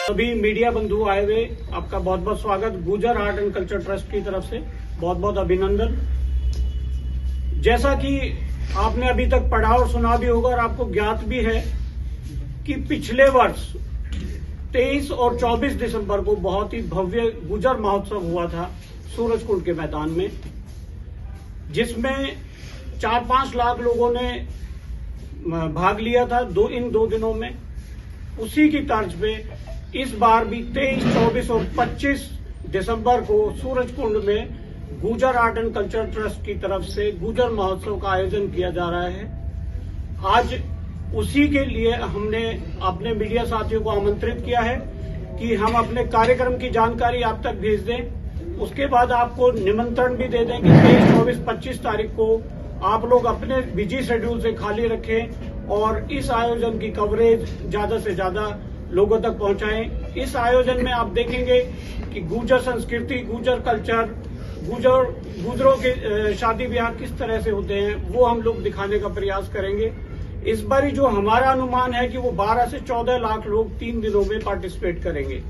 सभी मीडिया बंधु आए हुए आपका बहुत बहुत स्वागत। Gurjar art and culture trust की तरफ से बहुत बहुत अभिनंदन। जैसा कि आपने अभी तक पढ़ा और सुना भी होगा और आपको ज्ञात भी है कि पिछले वर्ष 23 और 24 दिसंबर को बहुत ही भव्य गुर्जर महोत्सव हुआ था सूरजकुंड के मैदान में, जिसमें 4-5 लाख लोगों ने भाग लिया था इन 2 दिनों में। उसी की तर्ज पे इस बार भी 23, 24 और 25 दिसंबर को सूरजकुंड में Gurjar art and culture trust की तरफ से गुर्जर महोत्सव का आयोजन किया जा रहा है। आज उसी के लिए हमने अपने मीडिया साथियों को आमंत्रित किया है कि हम अपने कार्यक्रम की जानकारी आप तक भेज दें। उसके बाद आपको निमंत्रण भी दे दें कि 23, 24, 25 तारीख को आप लोग अपने बिजी शेड्यूल से खाली रखें और इस आयोजन की कवरेज ज्यादा से ज्यादा लोगों तक पहुंचाएं। इस आयोजन में आप देखेंगे कि गुर्जर संस्कृति, गुर्जर कल्चर, गुर्जरों के शादी ब्याह किस तरह से होते हैं वो हम लोग दिखाने का प्रयास करेंगे। इस बार जो हमारा अनुमान है कि वो 12 से 14 लाख लोग 3 दिनों में पार्टिसिपेट करेंगे।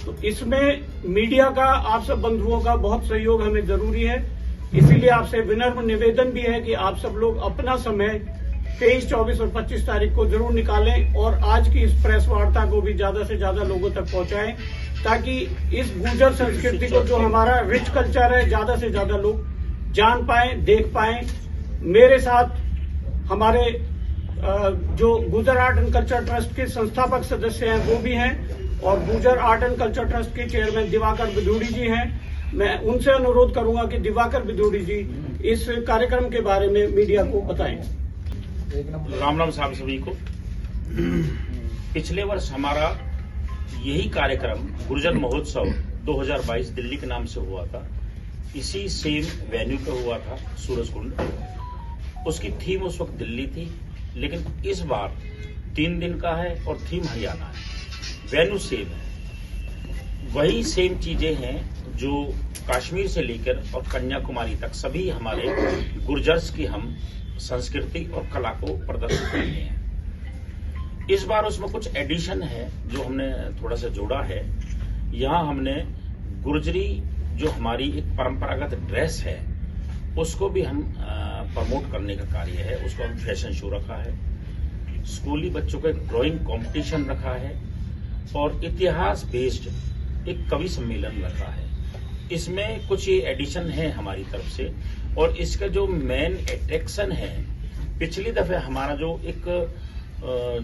तो इसमें मीडिया का, आप सब बंधुओं का बहुत सहयोग हमें जरूरी है। इसीलिए आपसे विनम्र निवेदन भी है कि आप सब लोग अपना समय 23, 24 और 25 तारीख को जरूर निकालें और आज की इस प्रेस वार्ता को भी ज्यादा से ज्यादा लोगों तक पहुंचाएं, ताकि इस गुर्जर संस्कृति को, जो हमारा रिच कल्चर है, ज्यादा से ज्यादा लोग जान पाएं, देख पाएं। मेरे साथ हमारे जो Gurjar art and culture trust के संस्थापक सदस्य हैं वो भी हैं और Gurjar art and culture trust के चेयरमैन दिवाकर बिधूड़ी जी हैं। मैं उनसे अनुरोध करूंगा कि दिवाकर बिधूड़ी जी इस कार्यक्रम के बारे में मीडिया को बताएं। राम राम साहब सभी को। पिछले वर्ष हमारा यही कार्यक्रम गुर्जर महोत्सव 2022 दिल्ली के नाम से हुआ था। इसी सेम वेन्यू पे हुआ था सूरजकुंड। उसकी थीम उस वक्त दिल्ली थी, लेकिन इस बार 3 दिन का है और थीम हरियाणा है। वेन्यू सेम है, वही सेम चीजें हैं जो कश्मीर से लेकर और कन्याकुमारी तक सभी हमारे गुर्जर्स की हम संस्कृति और कला को प्रदर्शित करते हैं। इस बार उसमें कुछ एडिशन है जो हमने थोड़ा सा जोड़ा है। यहाँ हमने गुर्जरी जो हमारी एक परंपरागत ड्रेस है उसको भी हम प्रमोट करने का कार्य है। उसको हम फैशन शो रखा है, स्कूली बच्चों का एक ड्राइंग कंपटीशन रखा है और इतिहास बेस्ड एक कवि सम्मेलन रखा है। इसमें कुछ ये एडिशन है हमारी तरफ से। और इसका जो मेन अट्रैक्शन है, पिछली दफे हमारा जो एक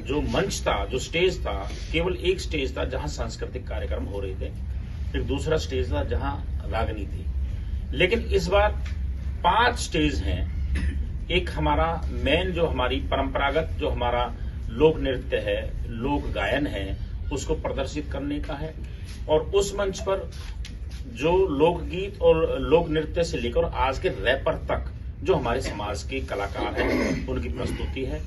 जो मंच था, जो स्टेज था, केवल एक स्टेज था जहां सांस्कृतिक कार्यक्रम हो रहे थे, एक दूसरा स्टेज था जहां रागनी थी। लेकिन इस बार 5 स्टेज हैं। एक हमारा मेन जो हमारी परंपरागत जो हमारा लोक नृत्य है, लोक गायन है, उसको प्रदर्शित करने का है। और उस मंच पर जो लोकगीत और लोक नृत्य से लेकर आज के रैपर तक जो हमारे समाज के कलाकार हैं उनकी प्रस्तुति है।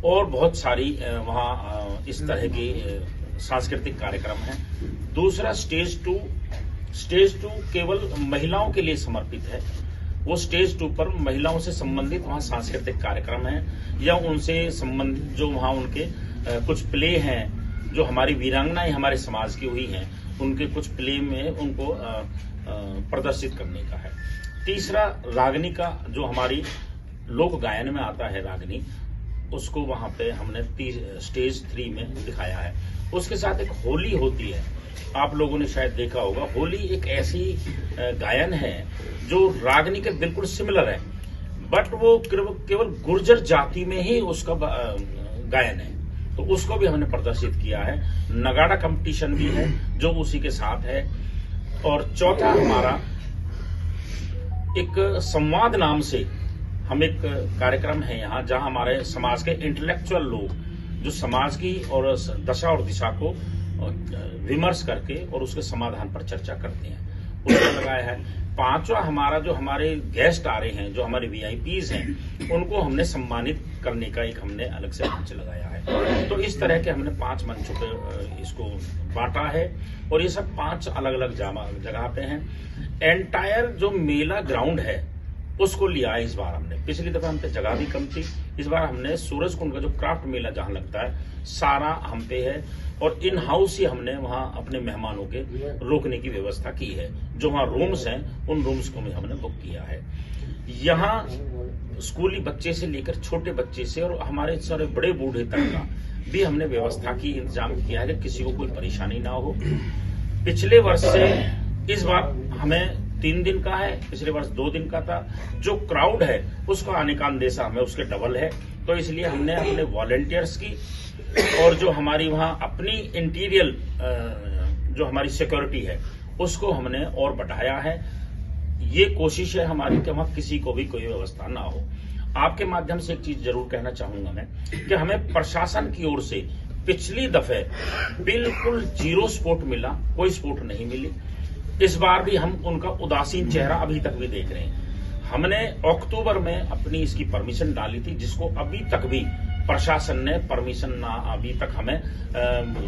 और बहुत सारी वहां इस तरह के सांस्कृतिक कार्यक्रम हैं। दूसरा स्टेज 2 केवल महिलाओं के लिए समर्पित है। वो स्टेज 2 पर महिलाओं से संबंधित वहां सांस्कृतिक कार्यक्रम है या उनसे संबंधित जो वहां उनके कुछ प्ले हैं, जो हमारी वीरांगनाएं हमारे समाज की हुई हैं, उनके कुछ प्ले में उनको प्रदर्शित करने का है। तीसरा रागनी का जो हमारी लोक गायन में आता है रागनी, उसको वहां पे हमने स्टेज 3 में दिखाया है। उसके साथ एक होली होती है, आप लोगों ने शायद देखा होगा। होली एक ऐसी गायन है जो रागनी के बिल्कुल सिमिलर है, बट वो केवल गुर्जर जाति में ही उसका गायन है, तो उसको भी हमने प्रदर्शित किया है। नगाड़ा कंपटीशन भी है जो उसी के साथ है। और चौथा हमारा एक संवाद नाम से हम एक कार्यक्रम है यहाँ, जहां हमारे समाज के इंटेलेक्चुअल लोग जो समाज की और दशा और दिशा को विमर्श करके और उसके समाधान पर चर्चा करते हैं, उसको लगाया है। 5वां हमारा जो हमारे गेस्ट आ रहे हैं, जो हमारे वीआईपीज हैं, उनको हमने सम्मानित करने का एक हमने अलग से मंच लगाया है। तो इस तरह के हमने 5 मंचों पे इसको बांटा है और ये सब 5 अलग अलग जगह पे हैं। एंटायर जो मेला ग्राउंड है उसको लिया है इस बार हमने। पिछली दफा हम पे जगह भी कम थी, इस बार हमने सूरजकुंड का जो क्राफ्ट मेला जहां लगता है सारा हम पे है, और इन हाउस ही हमने वहां अपने मेहमानों के रोकने की व्यवस्था की है। जो वहां रूम्स हैं उन रूम्स को भी हमने बुक किया है। यहाँ स्कूली बच्चे से लेकर छोटे बच्चे से और हमारे सारे बड़े बूढ़े तक का भी हमने व्यवस्था की, इंतजाम किया है कि किसी को कोई परेशानी ना हो। पिछले वर्ष से इस बार हमें 3 दिन का है, पिछले वर्ष 2 दिन का था। जो क्राउड है उसका आने का अंदेशा हमें उसके डबल है, तो इसलिए हमने अपने वॉलंटियर्स की और जो हमारी वहां अपनी इंटीरियर जो हमारी सिक्योरिटी है उसको हमने और बढ़ाया है। ये कोशिश है हमारी कि वहां किसी को भी कोई व्यवस्था ना हो। आपके माध्यम से एक चीज जरूर कहना चाहूंगा मैं कि हमें प्रशासन की ओर से पिछली दफे बिल्कुल 0 सपोर्ट मिला, कोई सपोर्ट नहीं मिली। इस बार भी हम उनका उदासीन चेहरा अभी तक भी देख रहे हैं। हमने अक्टूबर में अपनी इसकी परमिशन डाली थी, जिसको अभी तक भी प्रशासन ने परमिशन ना, अभी तक हमें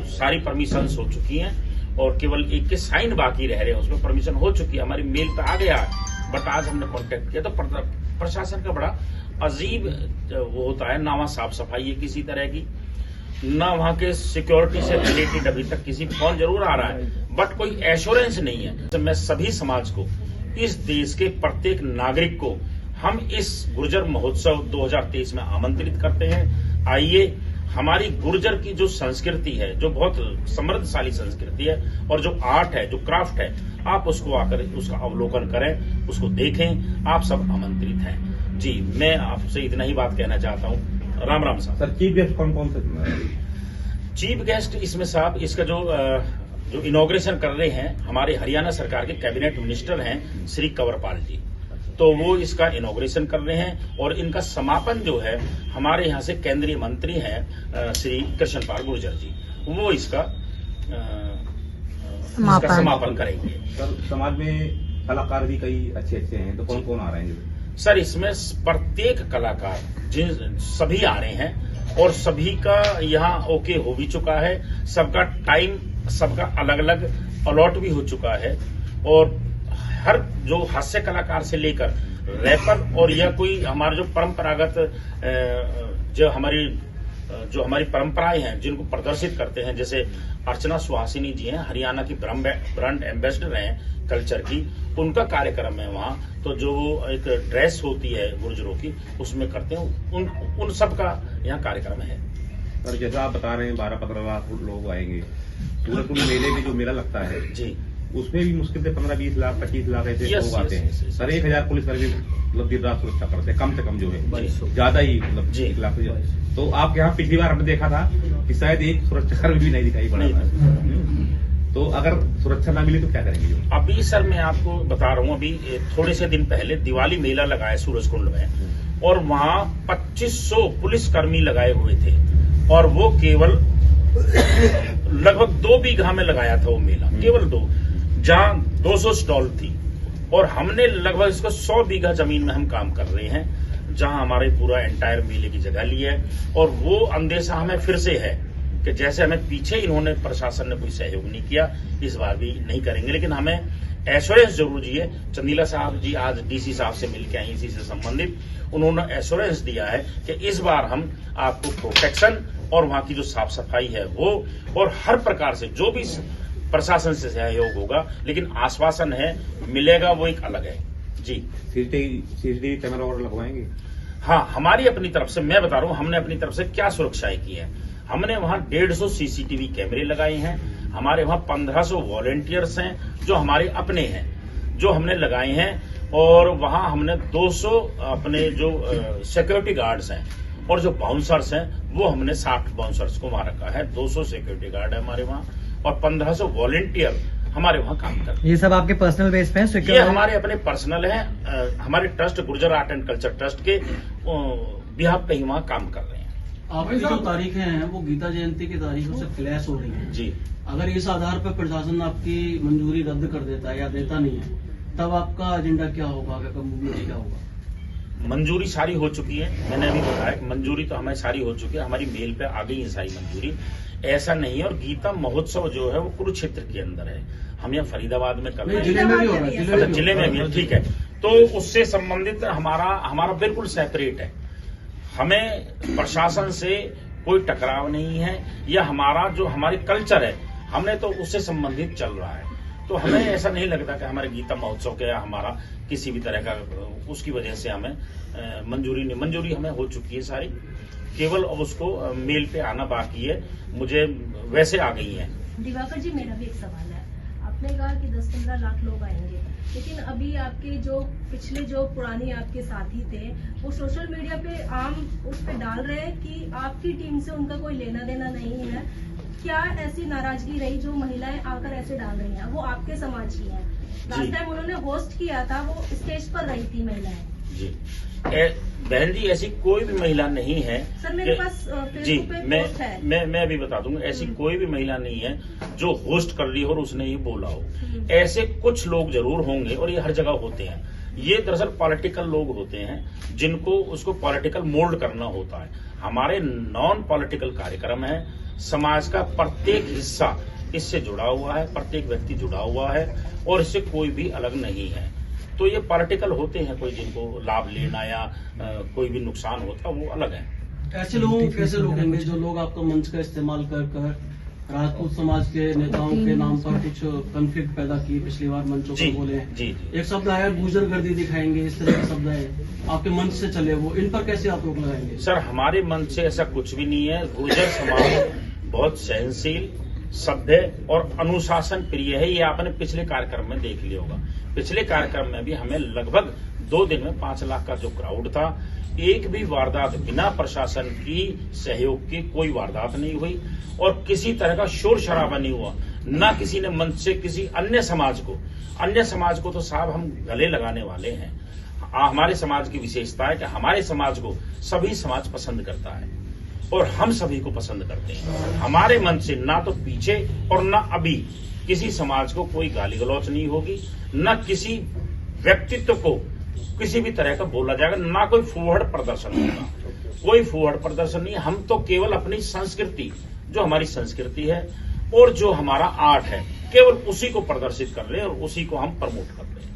सारी परमिशन हो चुकी हैं और केवल एक के साइन बाकी रह रहे हैं, उसमें परमिशन हो चुकी है, हमारी मेल पे आ गया है। बट आज हमने कांटेक्ट किया तो प्रशासन का बड़ा अजीब वो होता है, ना वहां साफ सफाई है किसी तरह की, ना वहां के सिक्योरिटी से रिलेटेड अभी तक किसी फोन जरूर आ रहा है, बट कोई एश्योरेंस नहीं है। तो मैं सभी समाज को, इस देश के प्रत्येक नागरिक को हम इस गुर्जर महोत्सव 2023 में आमंत्रित करते हैं। आइए, हमारी गुर्जर की जो संस्कृति है, जो बहुत समृद्धशाली संस्कृति है, और जो आर्ट है, जो क्राफ्ट है, आप उसको आकर उसका अवलोकन करें, उसको देखें। आप सब आमंत्रित हैं। जी, मैं आपसे इतना ही बात कहना चाहता हूँ। राम राम साहब। सर, चीफ गेस्ट कौन कौन से? चीफ गेस्ट इसमें साहब इसका जो इनॉग्रेशन कर रहे हैं हमारे हरियाणा सरकार के कैबिनेट मिनिस्टर हैं श्री कंवरपाल जी, तो वो इसका इनॉग्रेशन कर रहे हैं। और इनका समापन जो है हमारे यहाँ से केंद्रीय मंत्री हैं श्री कृष्णपाल गुर्जर जी, वो इसका समापन करेंगे। सर, समाज में कलाकार भी कई अच्छे अच्छे हैं, तो कौन कौन आ रहे हैं? सर, इसमें प्रत्येक कलाकार सभी आ रहे हैं और सभी का यहाँ ओके हो भी चुका है। सबका टाइम सबका अलग अलग अलॉट भी हो चुका है, और हर जो हास्य कलाकार से लेकर रैपर और या कोई हमारा जो परंपरागत जो हमारी परंपराएं हैं जिनको प्रदर्शित करते हैं, जैसे अर्चना सुहासिनी जी हैं, हरियाणा की ब्रांड एम्बेसडर हैं कल्चर की, उनका कार्यक्रम है वहां। तो जो एक ड्रेस होती है गुर्जरों की उसमें करते हैं, उन सब का यहाँ कार्यक्रम है। सर, जैसा आप बता रहे हैं 12-15 लाख लोग आएंगे, सूरजकुंड मेले में जो मेला लगता है जी, उसमें भी मुश्किल से 15-20 लाख 25 लाख ऐसे लोग आते हैं। सर, 1000 पुलिसकर्मी मतलब दिन रात सुरक्षा करते हैं, कम से कम जो है, ज्यादा ही मतलब 1 लाख। तो आपके यहाँ पिछली बार हमने देखा था कि शायद एक सुरक्षाकर्मी भी नहीं दिखाई पड़ा था। तो अगर सुरक्षा ना मिली तो क्या करेंगे? अभी सर मैं आपको बता रहा हूँ, अभी थोड़े से दिन पहले दिवाली मेला लगाया सूरजकुंड में, और वहां 2500 पुलिसकर्मी लगाए हुए थे, और वो केवल लगभग 2 बीघा में लगाया था वो मेला, केवल 2, जहां 200 स्टॉल थी। और हमने लगभग इसको 100 बीघा जमीन में हम काम कर रहे हैं, जहां हमारे पूरा एंटायर मेले की जगह ली है। और वो अंदेशा हमें फिर से है कि जैसे हमें पीछे इन्होंने प्रशासन ने कोई सहयोग नहीं किया, इस बार भी नहीं करेंगे। लेकिन हमें एश्योरेंस जरूर चाहिए। चंदीला साहब जी आज डीसी साहब से मिलकर आए इसी से संबंधित, उन्होंने एश्योरेंस दिया है कि इस बार हम आपको प्रोटेक्शन और वहां की जो साफ सफाई है वो, और हर प्रकार से जो भी प्रशासन से सहयोग होगा, लेकिन आश्वासन है मिलेगा वो एक अलग है। जी, सीसीटीवी कैमरा और लगवाएंगे? हाँ, हमारी अपनी तरफ से मैं बता रहा हूँ हमने अपनी तरफ से क्या सुरक्षाएं की है। हमने वहां 150 सीसीटीवी कैमरे लगाए हैं, हमारे वहां 1500 वॉलंटियर्स हैं जो हमारे अपने हैं, जो हमने लगाए हैं, और वहां हमने 200 अपने जो सिक्योरिटी गार्ड्स हैं और जो बाउंसर्स हैं वो हमने 60 बाउंसर्स को वहां रखा है। 200 सिक्योरिटी गार्ड है हमारे वहां, और 1500 वॉलंटियर हमारे वहां काम करते हैं। ये सब आपके पर्सनल बेस पे है? ये हमारे अपने पर्सनल है, हमारे trust Gurjar art and culture trust के बिहाफ पे ही वहां काम कर रहे हैं। आपकी जो तारीखें हैं वो गीता जयंती की तारीखों से क्लैश हो रही है जी। अगर इस आधार पर प्रशासन आपकी मंजूरी रद्द कर देता है या देता नहीं है, तब आपका एजेंडा क्या होगा, क्या होगा? मंजूरी सारी हो चुकी है, मैंने अभी बताया कि मंजूरी तो हमें सारी हो चुकी है, हमारी मेल पे आ गई है सारी मंजूरी। ऐसा नहीं है, और गीता महोत्सव जो है वो कुरुक्षेत्र के अंदर है, हम यहाँ फरीदाबाद में कर रहे हैं, जिले में भी हो रहा है, जिले में भी, ठीक है। तो उससे संबंधित हमारा बिल्कुल सेपरेट है। हमें प्रशासन से कोई टकराव नहीं है, या हमारा जो हमारी कल्चर है हमने तो उससे संबंधित चल रहा है। तो हमें ऐसा नहीं लगता कि हमारे गीता महोत्सव के या हमारा किसी भी तरह का उसकी वजह से हमें मंजूरी हमें हो चुकी है सारी, केवल अब उसको मेल पे आना बाकी है। मुझे वैसे आ गई है। दिवाकर जी, मेरा भी एक सवाल है। आपने कहा कि 10-15 लाख लोग आएंगे, लेकिन अभी आपके जो पिछले जो पुराने आपके साथी थे वो सोशल मीडिया पे आम उस पे डाल रहे हैं कि आपकी टीम से उनका कोई लेना देना नहीं है। क्या ऐसी नाराजगी रही जो महिलाएं आकर ऐसे डाल रही हैं? वो आपके समाज की हैं। लास्ट टाइम उन्होंने होस्ट किया था, वो स्टेज पर रही थी महिलाएं। जी बहन जी, ऐसी कोई भी महिला नहीं है। सर मेरे पास जी फेसबुक पे पोस्ट है। मैं अभी बता दूंगा, ऐसी कोई भी महिला नहीं है जो होस्ट कर रही हो और उसने ये बोला हो। ऐसे कुछ लोग जरूर होंगे और ये हर जगह होते हैं। ये दरअसल पॉलिटिकल लोग होते हैं जिनको उसको पॉलिटिकल मोल्ड करना होता है। हमारे नॉन पॉलिटिकल कार्यक्रम है, समाज का प्रत्येक हिस्सा इससे जुड़ा हुआ है, प्रत्येक व्यक्ति जुड़ा हुआ है और इससे कोई भी अलग नहीं है। तो ये पॉलिटिकल होते हैं, कोई जिनको लाभ लेना या कोई भी नुकसान होता वो अलग है। ऐसे लोगों को कैसे रोकेंगे जो लोग आपका मंच का इस्तेमाल कर राजपूत समाज के नेताओं के नाम पर कुछ कॉन्फ्लिक्ट पैदा किए? पिछली बार मंचों पर बोले हैं। जी। एक शब्द आया गुजर गर्दी दिखाएंगे, इस तरह के शब्द है आपके मंच से चले, वो इन पर कैसे आप रोक लगाएंगे? सर हमारे मंच से ऐसा कुछ भी नहीं है। गुर्जर समाज बहुत सहनशील, सभ्य और अनुशासन प्रिय है। ये आपने पिछले कार्यक्रम में देख लिया होगा। पिछले कार्यक्रम में भी हमें लगभग 2 दिन में 5 लाख का जो क्राउड था, एक भी वारदात बिना प्रशासन की सहयोग की कोई वारदात नहीं हुई और किसी तरह का शोर शराबा नहीं हुआ। न किसी ने मंच से किसी अन्य समाज को तो साहब हम गले लगाने वाले हैं। हमारे समाज की विशेषता है कि हमारे समाज को सभी समाज पसंद करता है और हम सभी को पसंद करते हैं। हमारे मन से ना तो पीछे और ना अभी किसी समाज को कोई गाली गलौच नहीं होगी, न किसी व्यक्तित्व को किसी भी तरह का बोला जाएगा, ना कोई फूहड़ प्रदर्शन होगा। कोई फूहड़ प्रदर्शन नहीं। हम तो केवल अपनी संस्कृति, जो हमारी संस्कृति है और जो हमारा आर्ट है, केवल उसी को प्रदर्शित कर रहे हैं और उसी को हम प्रमोट कर रहे हैं।